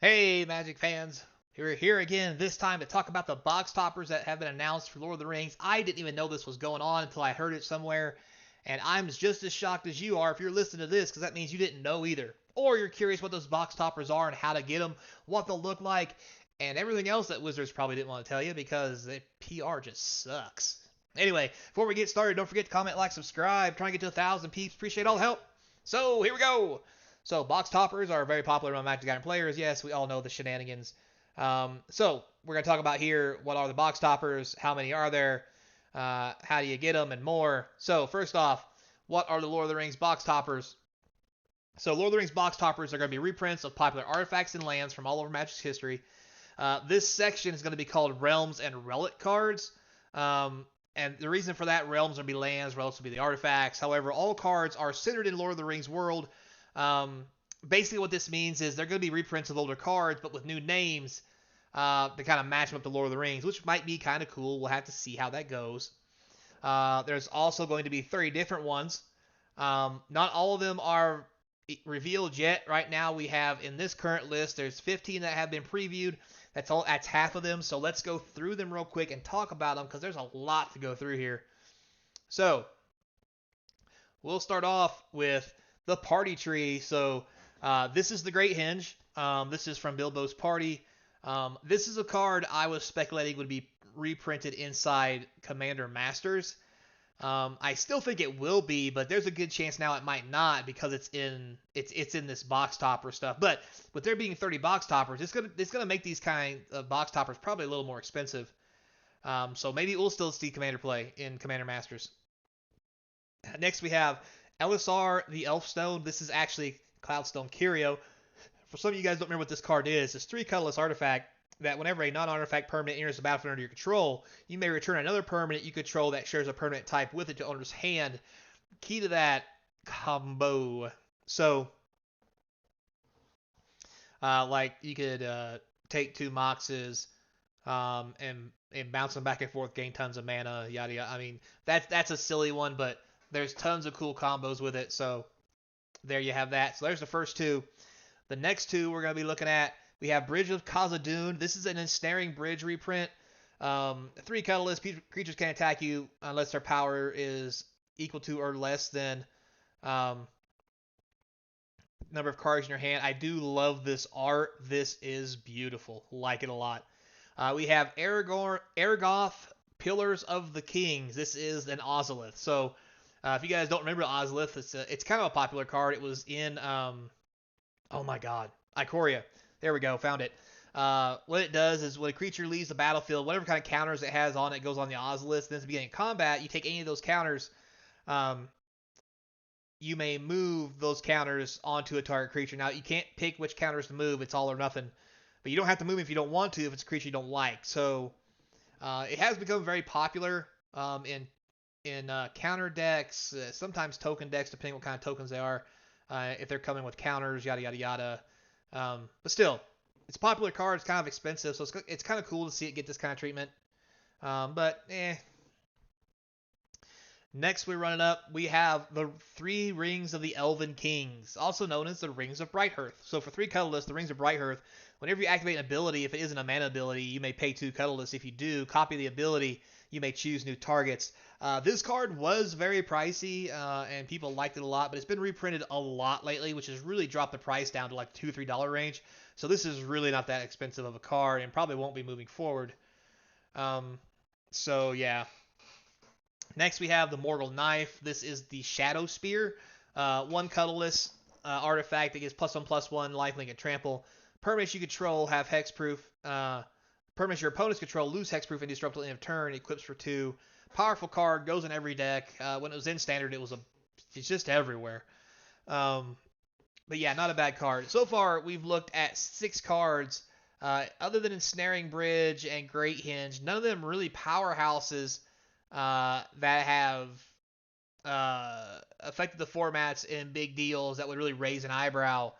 Hey, Magic fans. We're here again, this time to talk about the box toppers that have been announced for Lord of the Rings. I didn't even know this was going on until I heard it somewhere, and I'm just as shocked as you are if you're listening to this, because that means you didn't know either. Or you're curious what those box toppers are and how to get them, what they'll look like, and everything else that Wizards probably didn't want to tell you because the PR just sucks. Anyway, before we get started, don't forget to comment, like, subscribe. Trying to get to 1,000 peeps. Appreciate all the help. So, here we go. So box toppers are very popular among Magic the Gathering players. Yes, we all know the shenanigans. So we're going to talk about here what are the box toppers, how many are there, how do you get them, and more. So first off, what are the Lord of the Rings box toppers? So Lord of the Rings box toppers are going to be reprints of popular artifacts and lands from all over Magic's history. This section is going to be called Realms and Relic cards. And the reason for that, realms will be lands, relics will be the artifacts. However, all cards are centered in Lord of the Rings world. Um, Basically, what this means is they're going to be reprints of older cards, but with new names to kind of match them up to Lord of the Rings, which might be kind of cool. We'll have to see how that goes. There's also going to be 30 different ones. Not all of them are revealed yet. Right now, we have in this current list, there's 15 that have been previewed. That's half of them. So let's go through them real quick and talk about them because there's a lot to go through here. So we'll start off with the party tree. So this is the Great Henge. This is from Bilbo's Party. This is a card I was speculating would be reprinted inside Commander Masters. I still think it will be, but there's a good chance now it might not because it's in this box topper stuff. But with there being 30 box toppers, it's gonna make these kind of box toppers probably a little more expensive. So maybe we'll still see Commander play in Commander Masters. Next we have Elisar the Elfstone. This is actually Cloudstone Curio. For some of you guys don't remember what this card is, it's 3 colorless artifact that whenever a non-artifact permanent enters the battlefield under your control, you may return another permanent you control that shares a permanent type with it to owner's hand. Key to that, combo. So, like you could take 2 Moxes and bounce them back and forth, gain tons of mana, yada yada. I mean, that's a silly one, but there's tons of cool combos with it. So there you have that. So there's the first two. The next two we're going to be looking at, we have Bridge of Khazad-dûm. This is an ensnaring bridge reprint. 3 colorless creatures can attack you unless their power is equal to or less than um, number of cards in your hand. I do love this art. This is beautiful. Like it a lot. We have Aragoth, Pillars of the Kings. This is an Ozolith. So if you guys don't remember Ozolith, it's kind of a popular card. It was in oh my god, Ikoria. There we go, found it. What it does is when a creature leaves the battlefield, whatever kind of counters it has on it goes on the Ozolith. Then at the beginning of combat, you take any of those counters. Um, you may move those counters onto a target creature. Now you can't pick which counters to move. It's all or nothing. But you don't have to move if you don't want to if it's a creature you don't like. So it has become very popular in counter decks, sometimes token decks, depending what kind of tokens they are. If they're coming with counters, yada yada yada. But still, it's a popular card. It's kind of expensive, so it's kind of cool to see it get this kind of treatment. But Next, we're running up. We have the 3 Rings of the Elven Kings, also known as the Rings of Brighthearth. So for 3 colorless, the Rings of Brighthearth, whenever you activate an ability, if it isn't a mana ability, you may pay 2 colorless. If you do, copy the ability. You may choose new targets. This card was very pricey, and people liked it a lot, but it's been reprinted a lot lately, which has really dropped the price down to like $2-3 range. So this is really not that expensive of a card, and probably won't be moving forward. So yeah, next, we have the Mortal Knife. This is the Shadow Spear. 1 colorless artifact that gives +1/+1 lifelink and trample. Permanents you control have hexproof. Permanents your opponents control lose hexproof and disrupt end of turn. Equips for 2. Powerful card, goes in every deck. When it was in standard, it's just everywhere. But yeah, not a bad card. So far, we've looked at 6 cards. Other than Ensnaring Bridge and Great Henge, none of them really powerhouses that have affected the formats in big deals that would really raise an eyebrow.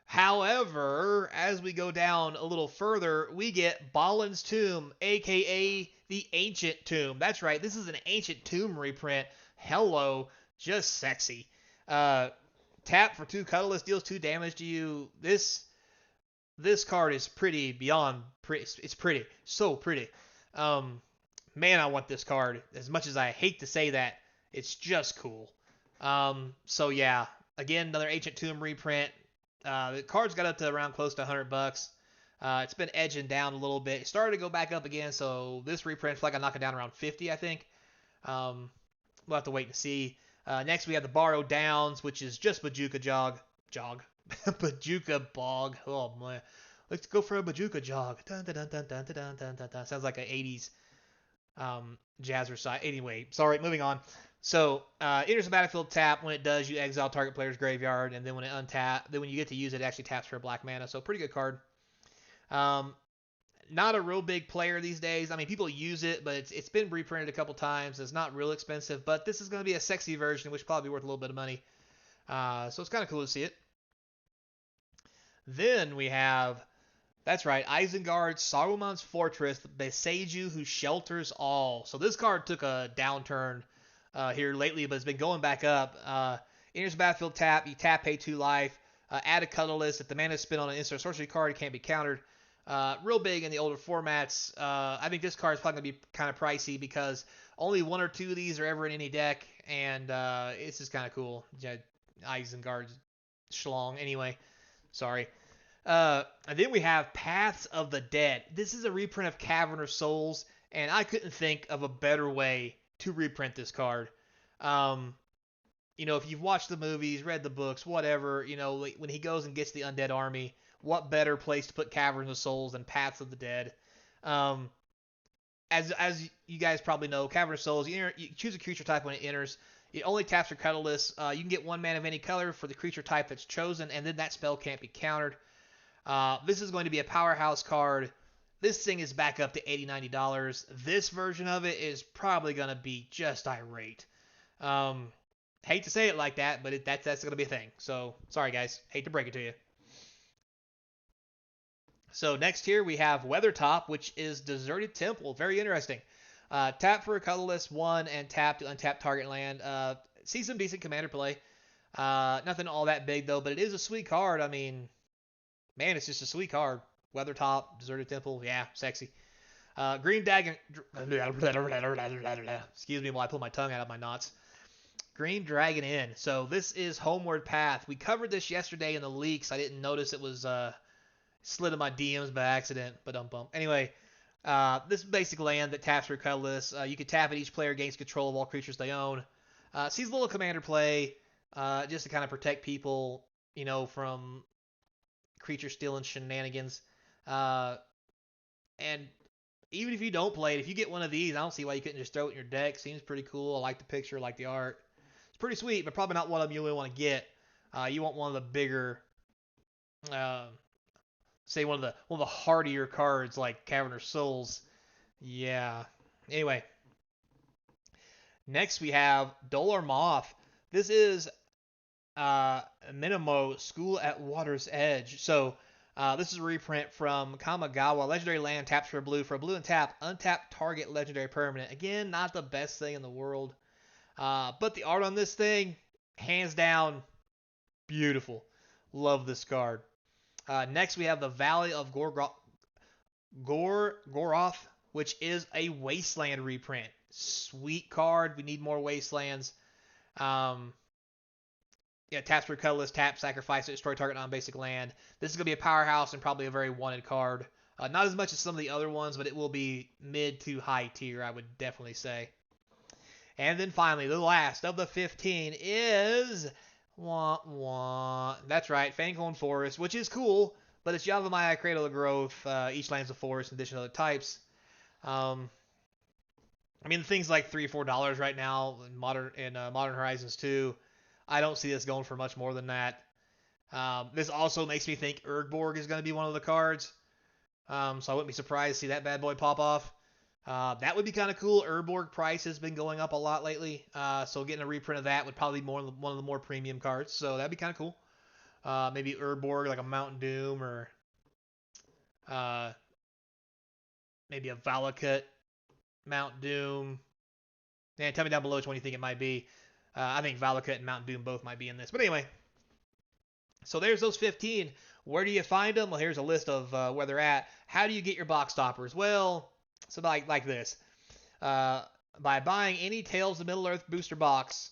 However, as we go down a little further, we get Balin's Tomb, aka the Ancient Tomb. That's right, this is an Ancient Tomb reprint. Hello, just sexy. Tap for 2 colorless, deals 2 damage to you. This this card is pretty beyond pretty. It's pretty, so pretty. Um, Man, I want this card. As much as I hate to say that, it's just cool. So yeah, again, another Ancient Tomb reprint. The card's got up to around close to $100. It's been edging down a little bit. It started to go back up again, so this reprint, I feel like I knock it down around 50, I think. Um, we'll have to wait and see. Next, we have the Borrowed Downs, which is just Bojuka Bojuka Bog. Oh man, let's go for a Bojuka Jog. Dun, dun, dun, dun, dun, dun, dun, dun, dun. Sounds like an 80s jazzercise. Anyway, sorry, moving on. So, enters the battlefield tap. When it does, you exile target player's graveyard, and then when when you get to use it, it actually taps for a black mana. So, pretty good card. Um, Not a real big player these days. I mean, people use it, but it's been reprinted a couple times. It's not real expensive, but this is going to be a sexy version, which probably worth a little bit of money. So it's kind of cool to see it. Then we have, that's right, Isengard, Saruman's Fortress, the Seiju who shelters all. So this card took a downturn here lately, but it's been going back up. Enters battlefield tap, you tap, pay 2 life, add a colorless. If the mana is spent on an instant sorcery card, it can't be countered. Real big in the older formats. I think this card is probably going to be kind of pricey because only 1 or 2 of these are ever in any deck, and it's just kind of cool. Yeah, Isengard schlong. Anyway, sorry. And then we have Paths of the Dead. This is a reprint of Cavern of Souls, and I couldn't think of a better way to reprint this card. If you've watched the movies, read the books, whatever, when he goes and gets the undead army, what better place to put Caverns of Souls than Paths of the Dead? As you guys probably know, Cavern of Souls, you choose a creature type when it enters. It only taps for colorless. You can get 1 mana of any color for the creature type that's chosen, and then that spell can't be countered. This is going to be a powerhouse card. This thing is back up to $80, $90. This version of it is probably going to be just irate. Hate to say it like that, but that's going to be a thing. So, sorry guys. Hate to break it to you. So next here we have Weathertop, which is Deserted Temple. Very interesting. Tap for a colorless 1 and tap to untap target land. See some decent commander play. Nothing all that big though, but it is a sweet card. I mean, man, it's just a sweet card. Weathertop, Deserted Temple, yeah, sexy. Green Dragon. Excuse me while I pull my tongue out of my knots. Green Dragon Inn. So this is Homeward Path. We covered this yesterday in the leaks. I didn't notice it was slid in my DMs by accident, but Anyway, this basic land that taps for colorless. You can tap it. Each player gains control of all creatures they own. Sees a little commander play, just to kind of protect people, from creature stealing shenanigans. And even if you don't play it, if you get one of these, I don't see why you couldn't just throw it in your deck. Seems pretty cool. I like the picture, I like the art. It's pretty sweet, but probably not one of them you really want to get. You want one of the bigger, say one of the hardier cards like Cavern of Souls. Yeah. Anyway, next we have Dolar Moth. This is Minamo School at Water's Edge. So this is a reprint from Kamigawa. Legendary land, taps for a blue and tap, untap target legendary permanent. Again, not the best thing in the world. But the art on this thing, hands down, beautiful. Love this card. Next we have the Valley of Goroth, which is a Wasteland reprint. Sweet card. We need more Wastelands. Taps for colorless, tap, sacrifice it, destroy target non-basic land. This is going to be a powerhouse and probably a very wanted card. Not as much as some of the other ones, but it will be mid to high tier, I would definitely say. And then finally, the last of the 15 is... That's right, Fangorn Forest, which is cool, but it's Yavimaya, Cradle of Growth. Each land's a forest in addition to other types. The thing's like $3 or $4 right now in Modern Horizons 2. I don't see this going for much more than that. This also makes me think Urgborg is going to be one of the cards. So I wouldn't be surprised to see that bad boy pop off. That would be kind of cool. Urborg price has been going up a lot lately. So getting a reprint of that would probably be one of the more premium cards. So that'd be kind of cool. Maybe Urborg, like a Mountain Doom, or maybe a Valakut Mount Doom. Man, tell me down below which one you think it might be. I think Valakut and Mountain Doom both might be in this. But anyway, so there's those 15. Where do you find them? Well, here's a list of where they're at. How do you get your box toppers? Well, so like this. Uh, by buying any Tales of Middle Earth booster box,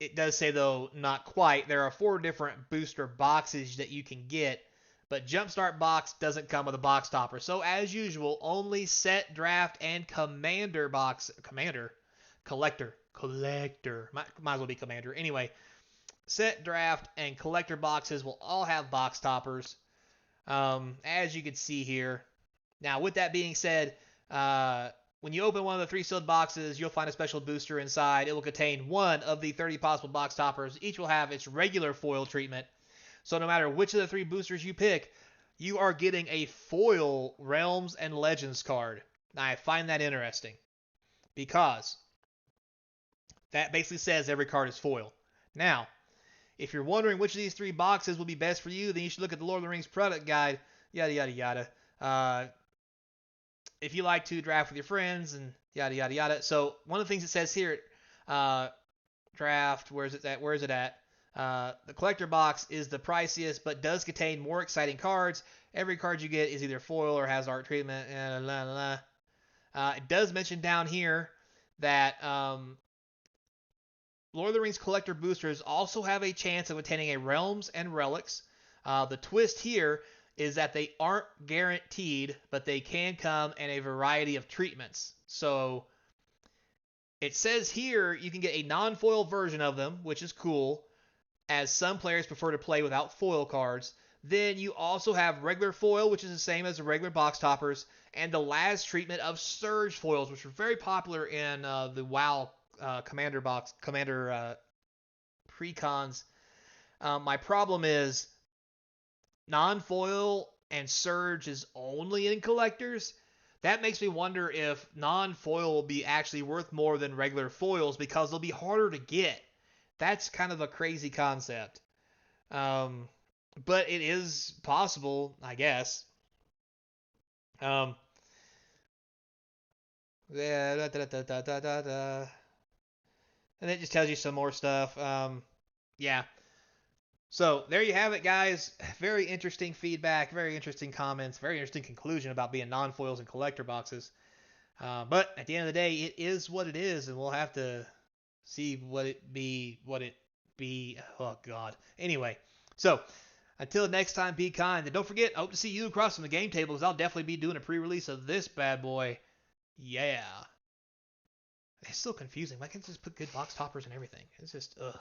it does say, though, not quite. There are 4 different booster boxes that you can get, but Jumpstart box doesn't come with a box topper. So, as usual, only set, draft, and collector. Might as well be commander. Anyway, set, draft, and collector boxes will all have box toppers, as you can see here. Now, with that being said, when you open one of the 3 sealed boxes, you'll find a special booster inside. It will contain one of the 30 possible box toppers. Each will have its regular foil treatment. So no matter which of the 3 boosters you pick, you are getting a foil Realms and Legends card. Now, I find that interesting because that basically says every card is foil. Now, if you're wondering which of these 3 boxes will be best for you, then you should look at the Lord of the Rings product guide, yada, yada, yada. If you like to draft with your friends and yada, yada, yada. So one of the things it says here, draft, where is it at? The collector box is the priciest, but does contain more exciting cards. Every card you get is either foil or has art treatment. It does mention down here that Lord of the Rings collector boosters also have a chance of attaining a Realms and Relics. The twist here is that they aren't guaranteed, but they can come in a variety of treatments. So it says here you can get a non-foil version of them, which is cool, as some players prefer to play without foil cards. Then you also have regular foil, which is the same as the regular box toppers, and the last treatment of Surge foils, which are very popular in the WoW Commander precons. My problem is non-foil and Surge is only in collectors. That makes me wonder if non-foil will be actually worth more than regular foils because they'll be harder to get. That's kind of a crazy concept. But it is possible, I guess. Yeah, and it just tells you some more stuff. Yeah. So there you have it, guys. Very interesting feedback, very interesting comments, very interesting conclusion about being non-foils and collector boxes. But at the end of the day, it is what it is, and we'll have to see what it be. Oh, God. Anyway, so until next time, be kind. And don't forget, I hope to see you across from the game table, because I'll definitely be doing a pre-release of this bad boy. Yeah. It's so confusing. Why can't I just put good box toppers and everything? It's just, ugh.